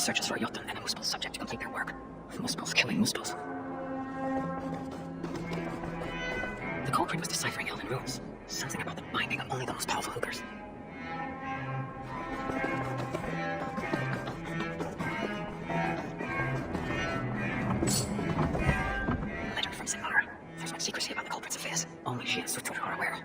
searches for a Jotun and a Muspel subject to complete their work. Muspels killing Muspels. The culprit was deciphering Elven rules. Something about the binding of only the most powerful hookers. Letter from Sinmara. There's much secrecy about the culprit's affairs. Only she and Sutur are aware.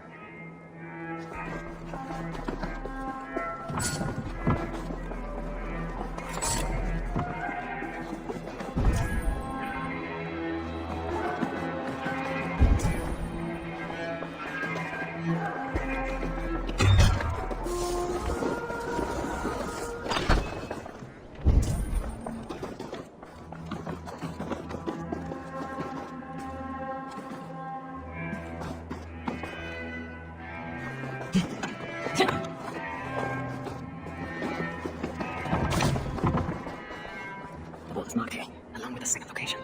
The wall is marked here, along with the second location.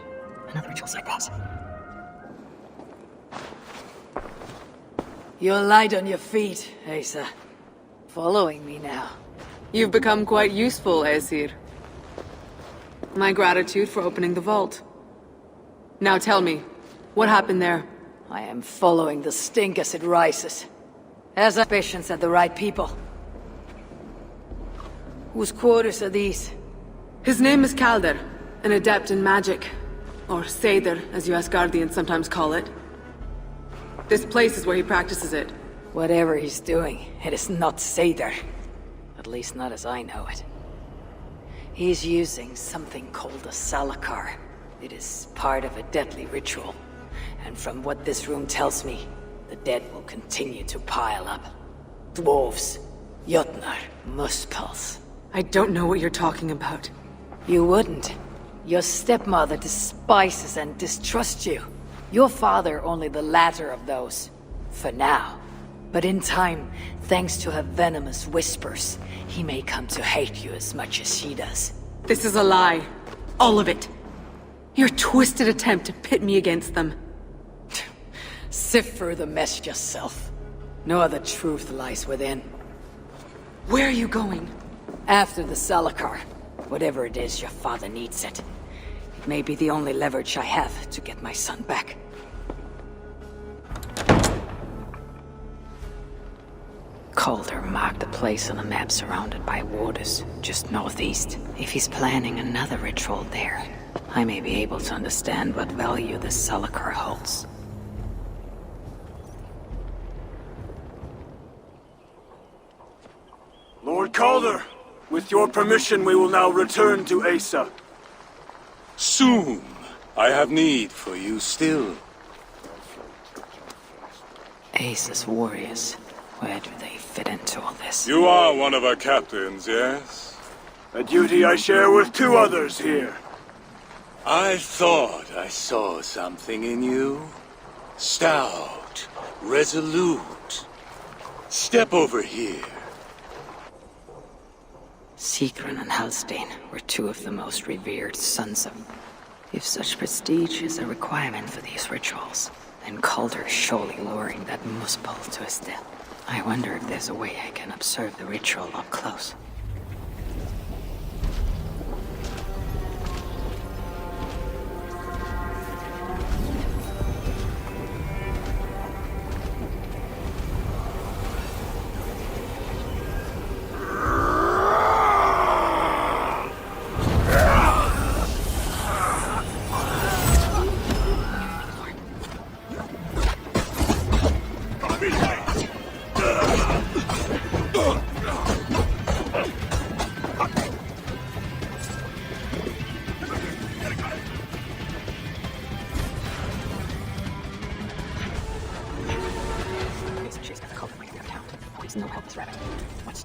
Another ritual site pass. You're light on your feet, Asa. Following me now. You've become quite useful, Aesir. My gratitude for opening the vault. Now tell me, what happened there? I am following the stink as it rises. As a patience at the right people. Whose quarters are these? His name is Kalder, an adept in magic. Or Seidr, as you Asgardians sometimes call it. This place is where he practices it. Whatever he's doing, it is not Seidr. At least not as I know it. He's using something called a Salakar. It is part of a deadly ritual. And from what this room tells me, the dead will continue to pile up. Dwarves, Jotnar, Muspels. I don't know what you're talking about. You wouldn't. Your stepmother despises and distrusts you. Your father only the latter of those. For now. But in time, thanks to her venomous whispers, he may come to hate you as much as she does. This is a lie. All of it. Your twisted attempt to pit me against them. Sift through the mess yourself. No other truth lies within. Where are you going? After the Salakar. Whatever it is, your father needs it. It may be the only leverage I have to get my son back. Calder marked a place on a map surrounded by waters, just northeast. If he's planning another ritual there, I may be able to understand what value the Salakar holds. Lord Calder, with your permission we will now return to Asa. Soon. I have need for you still. Asa's warriors. Where do they fit into all this? You are one of our captains, yes? A duty I share with two others here. I thought I saw something in you. Stout, resolute. Step over here. Sigrun and Halstein were two of the most revered sons of... If such prestige is a requirement for these rituals, then Calder is surely luring that Muspel to his death. I wonder if there's a way I can observe the ritual up close. No help this rabbit. What's...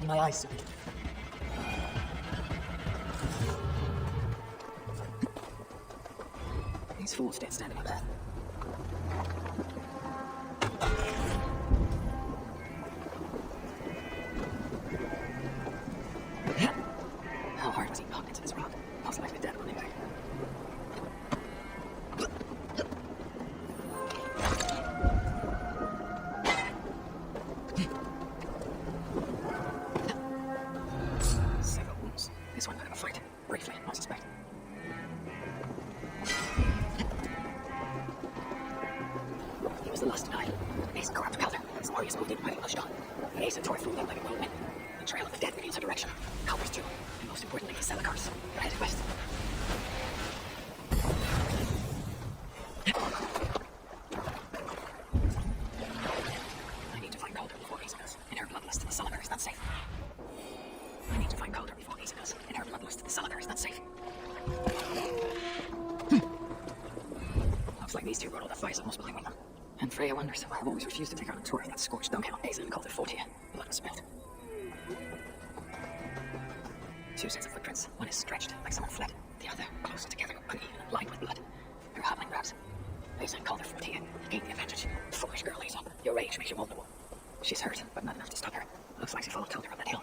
My eyes. These fools did stand in my path. was the last to die. Ace grabbed Calder. His warriors moved in while he pushed on. Ace tore through them like a whirlwind. The trail of the dead reveals her direction. Calder's too. And most importantly, the Selikars. They're headed west. I need to find Calder before Ace goes. In her bloodlust, the Selikar is not safe. I need to find Calder before Ace goes. In her bloodlust, the Selikar is not safe. Looks like these two brought all the fires of most behind them. And Freya wonders why I've always refused to take her on a tour of that scorched dunghill. Ace called it 40. Blood was spilled. Two sets of footprints. One is stretched, like someone fled. The other, closer together, uneven and lined with blood. Her hobbling grabs. Ace called her 40. He gained the advantage. Foolish girl, Ace. Your rage makes you vulnerable. She's hurt, but not enough to stop her. Looks like she followed Calder up that hill.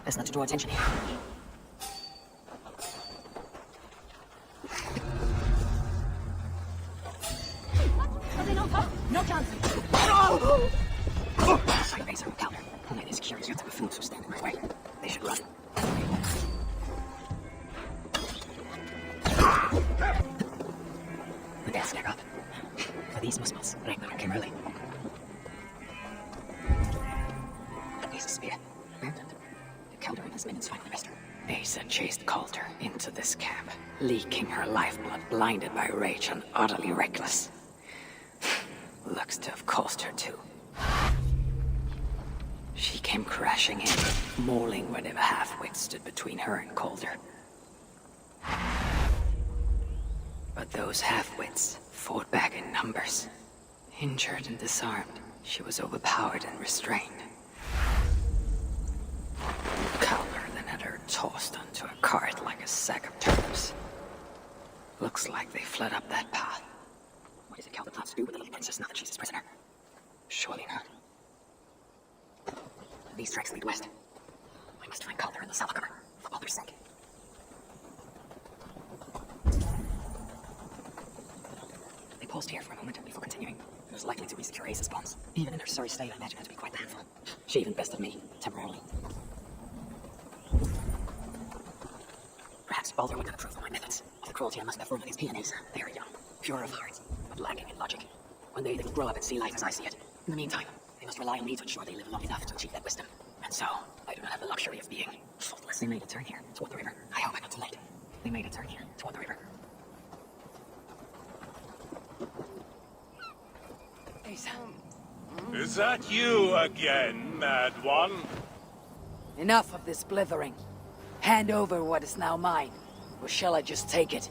Best not to draw attention here. No chance! Sight Acer and Calder. Only these curious young buffoons who stand in my way. They should run. The death stare up. For these musmels, Ragnarok came early. Ace's spear. Abandoned. Calder and his minions finally missed her. Asa chased Calder into this camp, leaking her lifeblood, blinded by rage and utterly reckless. Looks to have cost her too. She came crashing in, mauling whatever half-wit stood between her and Calder. But those half-wits fought back in numbers. Injured and disarmed, she was overpowered and restrained. Calder then had her tossed onto a cart like a sack of turnips. Looks like they fled up that path. What is it Calder plans to do with the little princess now that she's his prisoner? Surely not. These tracks lead west. I must find Calder and the Selikar, for Balder's sake. They paused here for a moment before continuing. It was likely to resecure Ace's bonds. Even in her sorry state, I imagine her to be quite a handful. She even bested me, temporarily. Perhaps Balder would not approve of my methods. Of the cruelty I must have for his Ace. They are young, pure of heart, but lacking in logic. One day they will grow up and see life as I see it. In the meantime, they must rely on me to ensure they live long enough to achieve that wisdom. And so, I do not have the luxury of being faultless. They made a turn here, toward the river. I hope I'm not too late. They made a turn here, toward the river. Asa. Is that you again, Mad One? Enough of this blithering. Hand over what is now mine, or shall I just take it?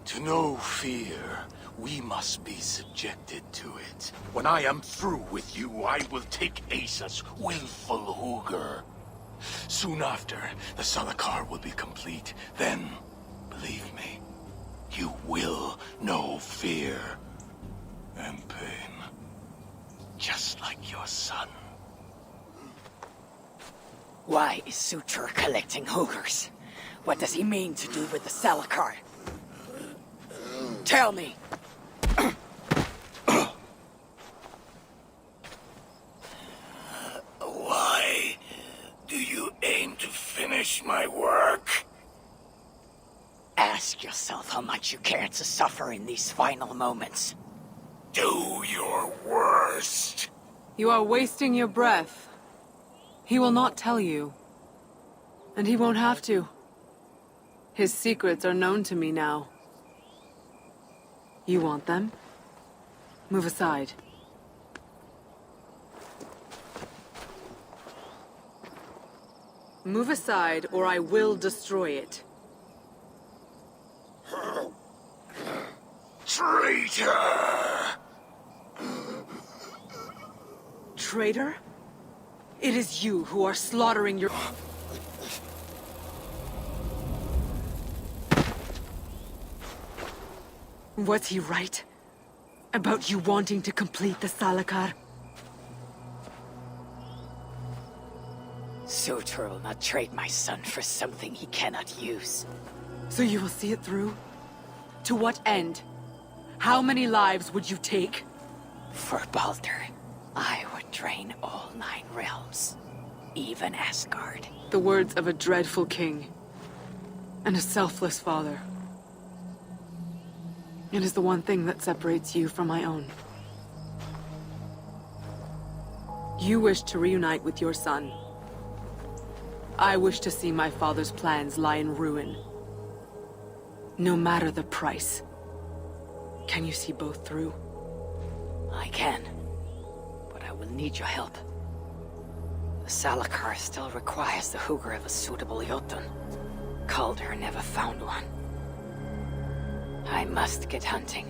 To know fear, we must be subjected to it. When I am through with you, I will take Asa's willful Hooger. Soon after, the Selikar will be complete. Then, believe me, you will know fear and pain. Just like your son. Why is Sutur collecting Hoogers? What does he mean to do with the Selikar? Tell me! Why do you aim to finish my work? Ask yourself how much you care to suffer in these final moments. Do your worst. You are wasting your breath. He will not tell you. And he won't have to. His secrets are known to me now. You want them? Move aside. Move aside, or I will destroy it. Traitor! Traitor? It is you who are slaughtering your... Was he right? About you wanting to complete the Selikar? Sutur will not trade my son for something he cannot use. So you will see it through? To what end? How many lives would you take? For Balder, I would drain all 9 realms, even Asgard. The words of a dreadful king. And a selfless father. It is the one thing that separates you from my own. You wish to reunite with your son. I wish to see my father's plans lie in ruin. No matter the price. Can you see both through? I can, but I will need your help. The Salakar still requires the Hugr of a suitable Jotun. Calder never found one. I must get hunting.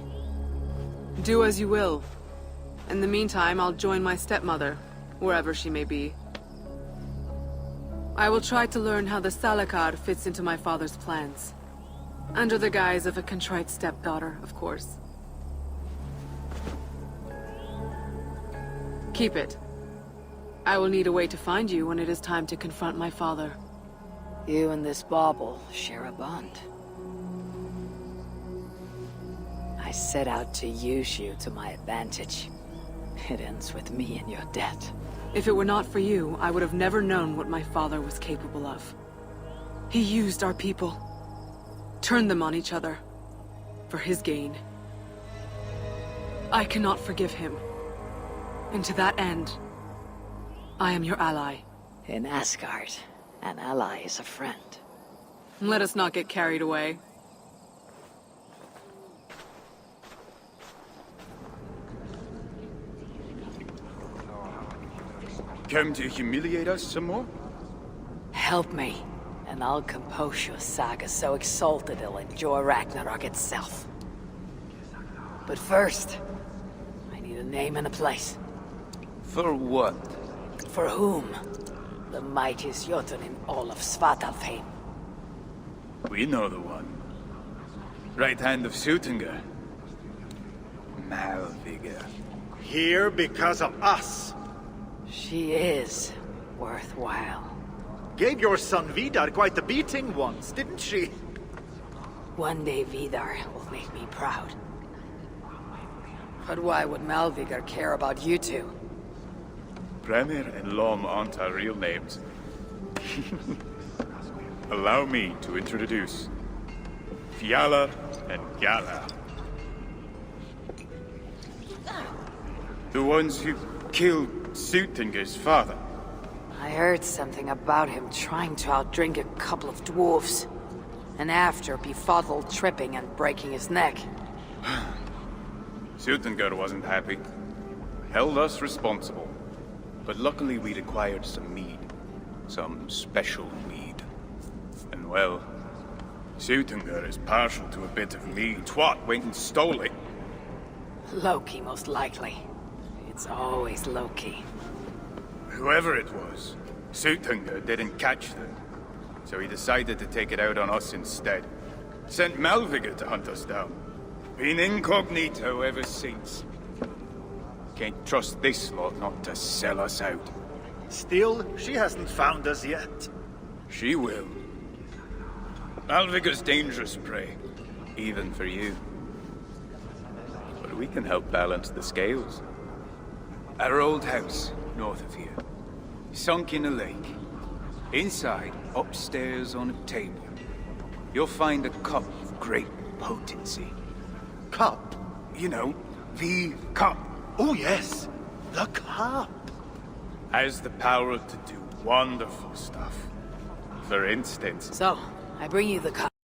Do as you will. In the meantime, I'll join my stepmother, wherever she may be. I will try to learn how the Salakar fits into my father's plans. Under the guise of a contrite stepdaughter, of course. Keep it. I will need a way to find you when it is time to confront my father. You and this bauble share a bond. I set out to use you to my advantage. It ends with me in your debt. If it were not for you, I would have never known what my father was capable of. He used our people. Turned them on each other. For his gain. I cannot forgive him. And to that end, I am your ally. In Asgard, an ally is a friend. Let us not get carried away. Come to humiliate us some more? Help me, and I'll compose your saga so exalted it'll endure Ragnarok itself. But first, I need a name and a place. For what? For whom? The mightiest Jotun in all of Svartalfheim. We know the one. Right hand of Suttungr. Malviga. Here because of us. She is worthwhile. Gave your son Vidar quite the beating once, didn't she? One day Vidar will make me proud. But why would Malvigar care about you two? Premier and Lom aren't our real names. Allow me to introduce Fjalar and Galar. The ones who killed Suttungr's father. I heard something about him trying to outdrink a couple of dwarves. And after befuddled tripping and breaking his neck. Suttungr wasn't happy. Held us responsible. But luckily we'd acquired some mead. Some special mead. And well, Suttungr is partial to a bit of mead. Twat went and stole it. Loki, most likely. It's always Loki. Whoever it was, Suttungr didn't catch them. So he decided to take it out on us instead. Sent Malviga to hunt us down. Been incognito ever since. Can't trust this lot not to sell us out. Still, she hasn't found us yet. She will. Malviga's dangerous prey, even for you. But we can help balance the scales. Our old house, north of here. Sunk in a lake. Inside, upstairs on a table, you'll find a cup of great potency. Cup? You know, the cup. Oh yes, the cup. Has the power to do wonderful stuff. For instance... So, I bring you the cup.